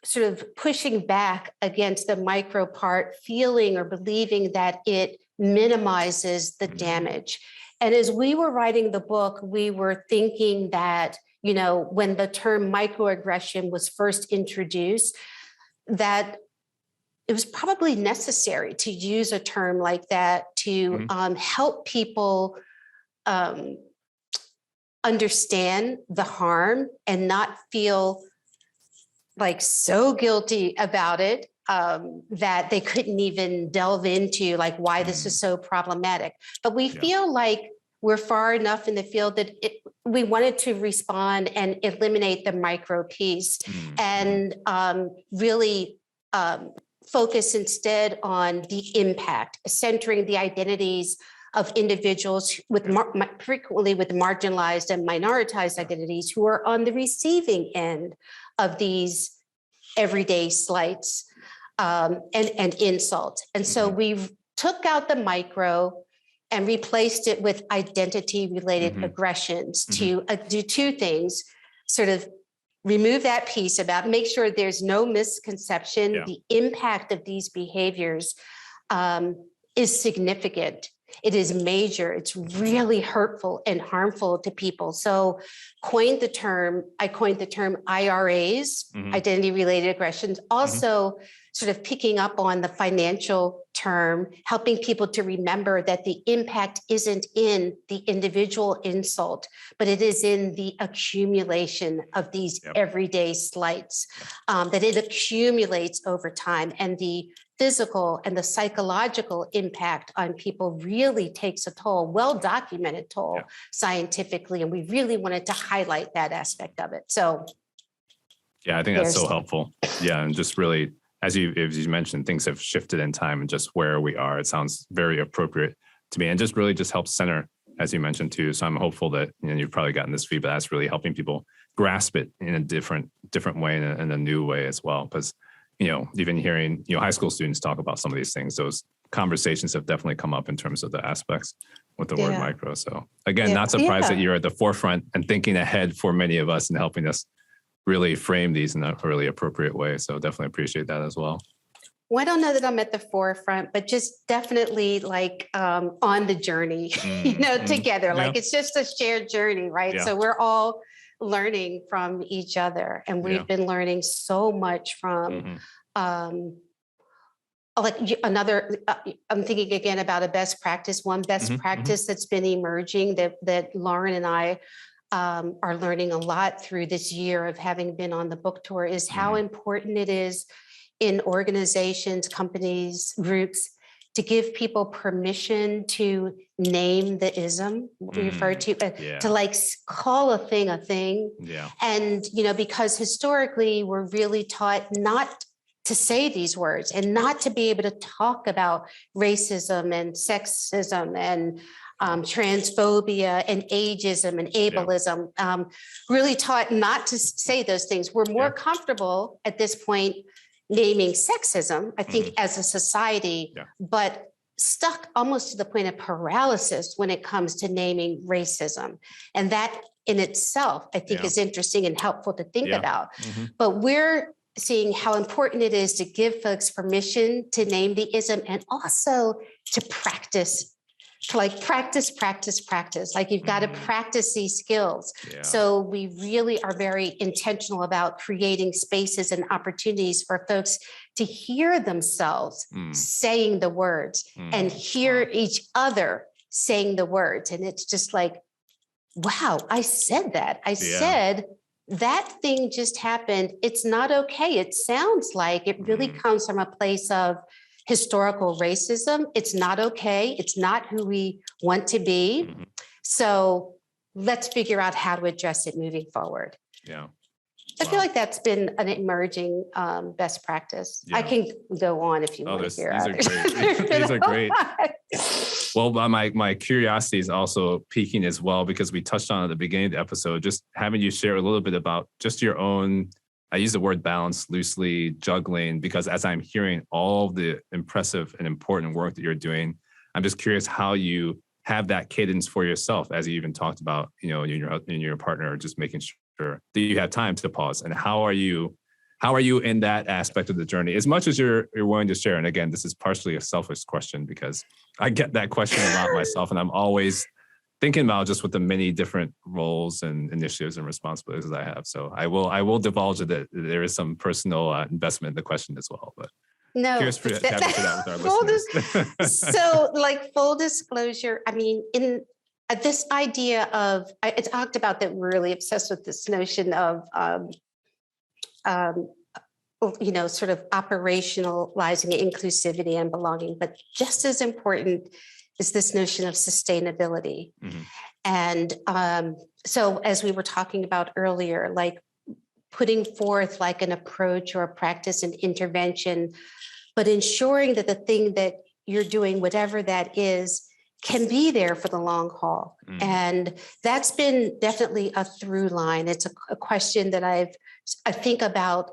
sort of pushing back against the micro part, feeling or believing that it minimizes the damage. And as we were writing the book, we were thinking that, you know, when the term microaggression was first introduced, that it was probably necessary to use a term like that to help people understand the harm and not feel like so guilty about it that they couldn't even delve into like why this is so problematic. But we feel like we're far enough in the field that we wanted to respond and eliminate the micro piece and really focus instead on the impact, centering the identities of individuals with frequently with marginalized and minoritized identities who are on the receiving end of these everyday slights and insults. And so we took out the micro and replaced it with identity-related aggressions to do two things, sort of remove that piece about, make sure there's no misconception. The impact of these behaviors is significant. It is major. It's really hurtful and harmful to people. So I coined the term IRAs, identity-related aggressions, also sort of picking up on the financial term, helping people to remember that the impact isn't in the individual insult, but it is in the accumulation of these everyday slights, that it accumulates over time, and the physical and the psychological impact on people really takes a toll, well-documented toll scientifically, and we really wanted to highlight that aspect of it. So I think that's so helpful. And just really, as you mentioned, things have shifted in time and just where we are. It sounds very appropriate to me, and just really just helps center, as you mentioned too. So I'm hopeful that, you know, you've probably gotten this feedback that's really helping people grasp it in a different way, in a new way as well. Because, you know, even hearing, you know, high school students talk about some of these things, those conversations have definitely come up in terms of the aspects with the word micro. So again, not surprised that you're at the forefront and thinking ahead for many of us and helping us really frame these in a really appropriate way. So definitely appreciate that as well. Well, I don't know that I'm at the forefront, but just definitely like on the journey, you know, together. Like it's just a shared journey, right? So we're all learning from each other, and we've been learning so much from like another. I'm thinking again about a best practice. One best practice that's been emerging that Lauren and I are learning a lot through this year of having been on the book tour is how important it is in organizations, companies, groups, to give people permission to name the ism we refer to, to like call a thing. And, you know, because historically we're really taught not to say these words and not to be able to talk about racism and sexism and transphobia and ageism and ableism, really taught not to say those things. We're more comfortable at this point naming sexism, I think, as a society, but stuck almost to the point of paralysis when it comes to naming racism. And that in itself, I think, is interesting and helpful to think about. But we're seeing how important it is to give folks permission to name the ism and also to practice. To like practice. Like you've got to practice these skills. So we really are very intentional about creating spaces and opportunities for folks to hear themselves saying the words and hear each other saying the words. And it's just like, wow, I said that. I said that thing just happened. It's not okay. It sounds like it really comes from a place of historical racism. It's not okay. It's not who we want to be. So let's figure out how to address it moving forward. I feel like that's been an emerging best practice. I can go on if you want to hear others. These are great. Well, my curiosity is also piquing as well, because we touched on at the beginning of the episode, just having you share a little bit about just your own, I use the word balance loosely, juggling, because as I'm hearing all the impressive and important work that you're doing, I'm just curious how you have that cadence for yourself, as you even talked about, you know, in your partner, just making sure Sure. Do you have time to pause? And how are you in that aspect of the journey? As much as you're willing to share. And again, this is partially a selfish question because I get that question a lot myself, and I'm always thinking about just with the many different roles and initiatives and responsibilities that I have. So I will divulge that there is some personal investment in the question as well. But no, curious for that with our listeners. So, like, full disclosure, I mean, in this idea of, I talked about that we're really obsessed with this notion of, sort of operationalizing inclusivity and belonging, but just as important is this notion of sustainability. Mm-hmm. And so as we were talking about earlier, like putting forth like an approach or a practice and intervention, but ensuring that the thing that you're doing, whatever that is, can be there for the long haul. Mm. And that's been definitely a through line. It's a question that I think about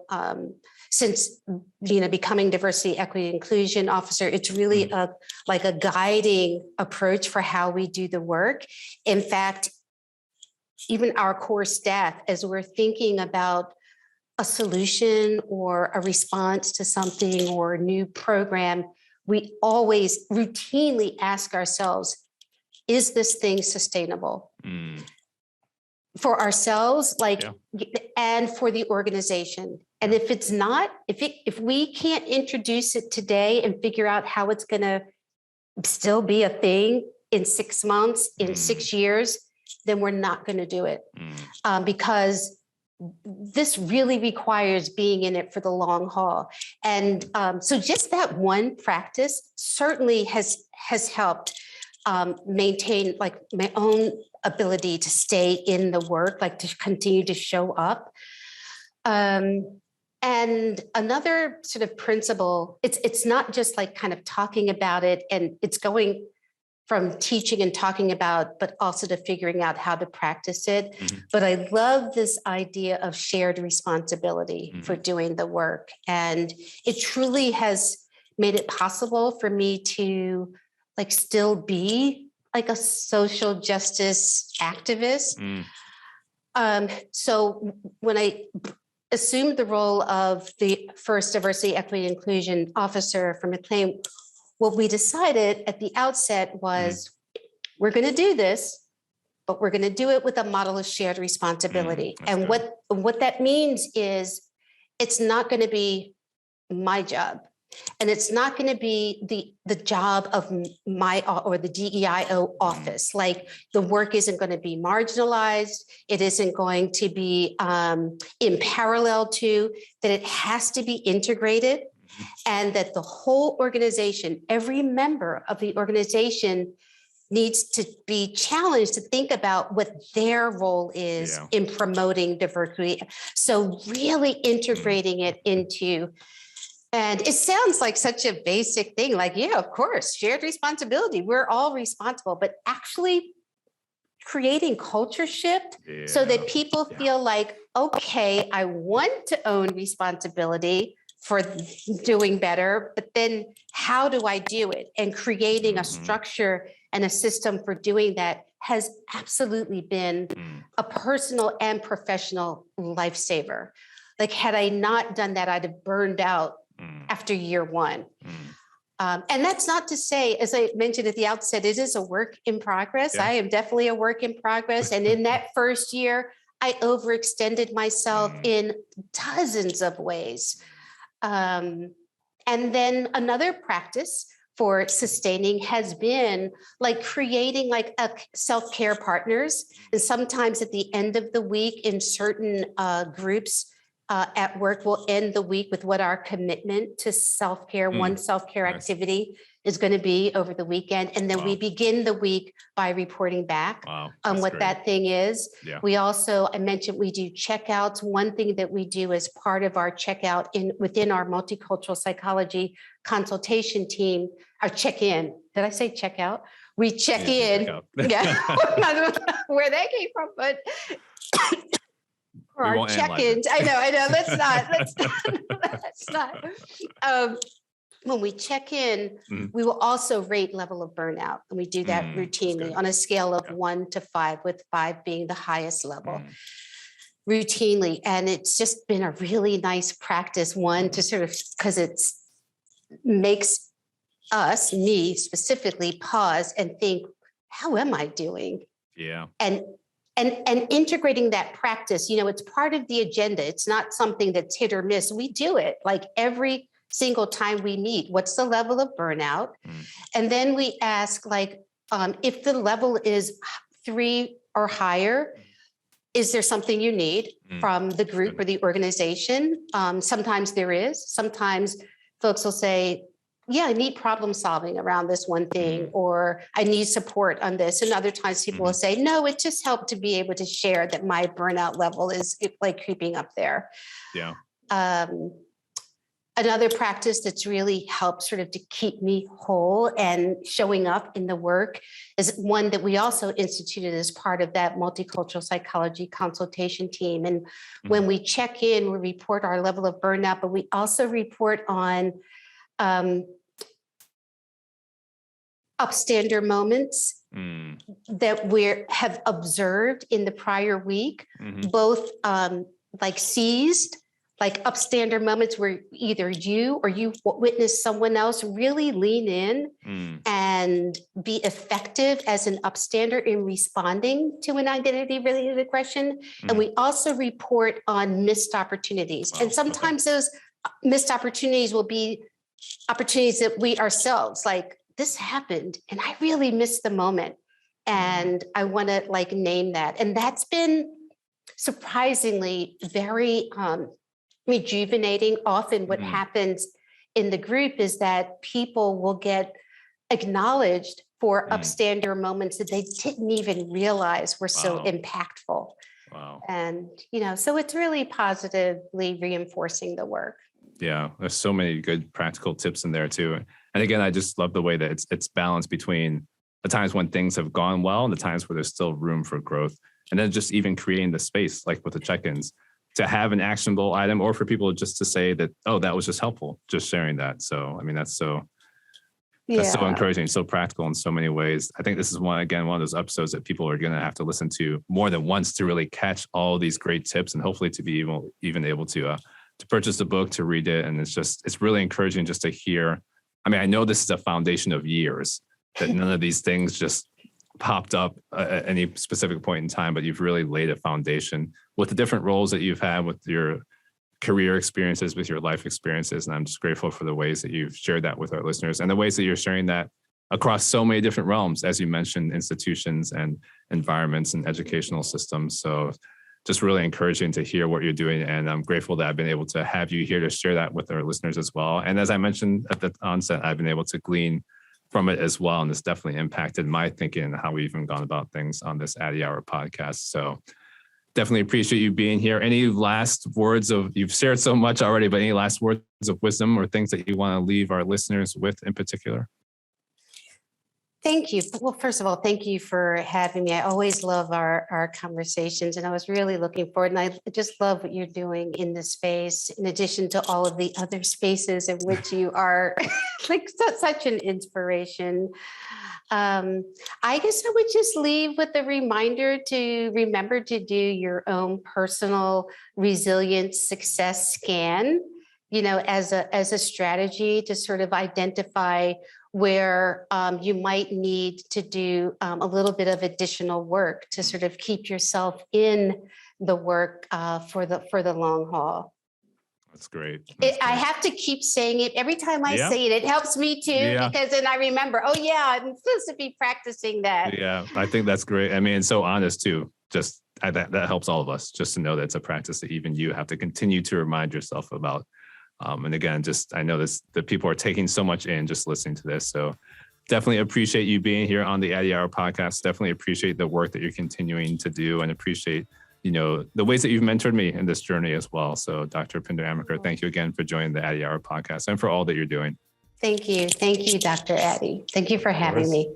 since becoming diversity, equity, inclusion officer. It's really a guiding approach for how we do the work. In fact, even our core staff, as we're thinking about a solution or a response to something or a new program, we always routinely ask ourselves, is this thing sustainable? Mm. For ourselves, and for the organization. And if it's not, if we can't introduce it today and figure out how it's going to still be a thing in 6 months, in 6 years, then we're not going to do it. Because this really requires being in it for the long haul. And so just that one practice certainly has helped maintain like my own ability to stay in the work, like to continue to show up. And another sort of principle, it's not just like kind of talking about it, and it's going from teaching and talking about, but also to figuring out how to practice it. Mm-hmm. But I love this idea of shared responsibility for doing the work. And it truly has made it possible for me to like still be like a social justice activist. So when I assumed the role of the first diversity, equity, and inclusion officer for McLean, what we decided at the outset was we're going to do this, but we're going to do it with a model of shared responsibility. And good. What that means is it's not going to be my job, and it's not going to be the job of my or the DEIO office. Like the work isn't going to be marginalized. It isn't going to be in parallel to, that it has to be integrated. And that the whole organization, every member of the organization needs to be challenged to think about what their role is in promoting diversity. So really integrating it into, and it sounds like such a basic thing, like, yeah, of course, shared responsibility, we're all responsible, but actually creating culture shift so that people feel like, okay, I want to own responsibility for doing better, but then how do I do it? And creating a structure and a system for doing that has absolutely been a personal and professional lifesaver. Like had I not done that, I'd have burned out after year one. And that's not to say, as I mentioned at the outset, it is a work in progress. I am definitely a work in progress. And in that first year, I overextended myself in dozens of ways. And then another practice for sustaining has been like creating like a self-care partners. And sometimes at the end of the week in certain groups at work, we'll end the week with what our commitment to self-care, one self-care activity is going to be over the weekend. And then we begin the week by reporting back on what that thing is. We also, I mentioned we do checkouts. One thing that we do as part of our checkout within our multicultural psychology consultation team, our check-in. Did I say checkout? We check in. I don't know where that came from, but for our check-ins. I know. Let's not. When we check in, we will also rate level of burnout. And we do that routinely on a scale of 1 to 5, with 5 being the highest level. routinely. And it's just been a really nice practice, one to sort of, because it's makes me specifically pause and think, how am I doing? Yeah. And integrating that practice, it's part of the agenda. It's not something that's hit or miss. We do it like every single time we meet. What's the level of burnout? And then we ask, like, if the level is 3 or higher, is there something you need from the group or the organization? Sometimes there is. Sometimes folks will say, yeah, I need problem solving around this one thing, or I need support on this. And other times people will say, no, it just helped to be able to share that my burnout level is like creeping up there. Yeah. Another practice that's really helped sort of to keep me whole and showing up in the work is one that we also instituted as part of that multicultural psychology consultation team. And when we check in, we report our level of burnout, but we also report on upstander moments that we have observed in the prior week, both like seized, like upstander moments where either you or you witness someone else really lean in and be effective as an upstander in responding to an identity-related aggression. And we also report on missed opportunities. And sometimes those missed opportunities will be opportunities that we ourselves, like, this happened and I really missed the moment. And I want to like name that. And that's been surprisingly very rejuvenating. Often what happens in the group is that people will get acknowledged for upstander moments that they didn't even realize were so impactful. Wow. And, so it's really positively reinforcing the work. Yeah, there's so many good practical tips in there too. And again, I just love the way that it's balanced between the times when things have gone well and the times where there's still room for growth. And then just even creating the space, like with the check-ins, to have an actionable item, or for people just to say that, oh, that was just helpful, just sharing that. So, I mean, that's so encouraging, so practical in so many ways. I think this is one of those episodes that people are going to have to listen to more than once to really catch all these great tips, and hopefully to be even able to purchase the book, to read it. And it's really encouraging just to hear. I mean, I know this is a foundation of years, that none of these things just popped up at any specific point in time, but you've really laid a foundation with the different roles that you've had with your career experiences, with your life experiences. And I'm just grateful for the ways that you've shared that with our listeners, and the ways that you're sharing that across so many different realms, as you mentioned, institutions and environments and educational systems. So just really encouraging to hear what you're doing. And I'm grateful that I've been able to have you here to share that with our listeners as well. And as I mentioned at the onset, I've been able to glean from it as well. And it's definitely impacted my thinking and how we've even gone about things on this Addy Hour podcast. So definitely appreciate you being here. Any last words you've shared so much already, but any last words of wisdom or things that you want to leave our listeners with in particular? Thank you. Well, first of all, thank you for having me. I always love our conversations, and I was really looking forward. And I just love what you're doing in this space, in addition to all of the other spaces in which you are like such an inspiration. I guess I would just leave with a reminder to remember to do your own personal resilience success scan, as a strategy to sort of identify where you might need to do a little bit of additional work to sort of keep yourself in the work for the long haul. That's great. I have to keep saying it every time I say it. It helps me too, because then I remember, oh yeah, I'm supposed to be practicing that. Yeah, I think that's great. I mean, so honest too. Just that helps all of us just to know that it's a practice that even you have to continue to remind yourself about. And again, I know that people are taking so much in just listening to this. So definitely appreciate you being here on the Addy Hour podcast. Definitely appreciate the work that you're continuing to do, and appreciate, the ways that you've mentored me in this journey as well. So Dr. Pinder-Amaker, thank you again for joining the Addy Hour podcast and for all that you're doing. Thank you. Thank you, Dr. Addy. Thank you for having me.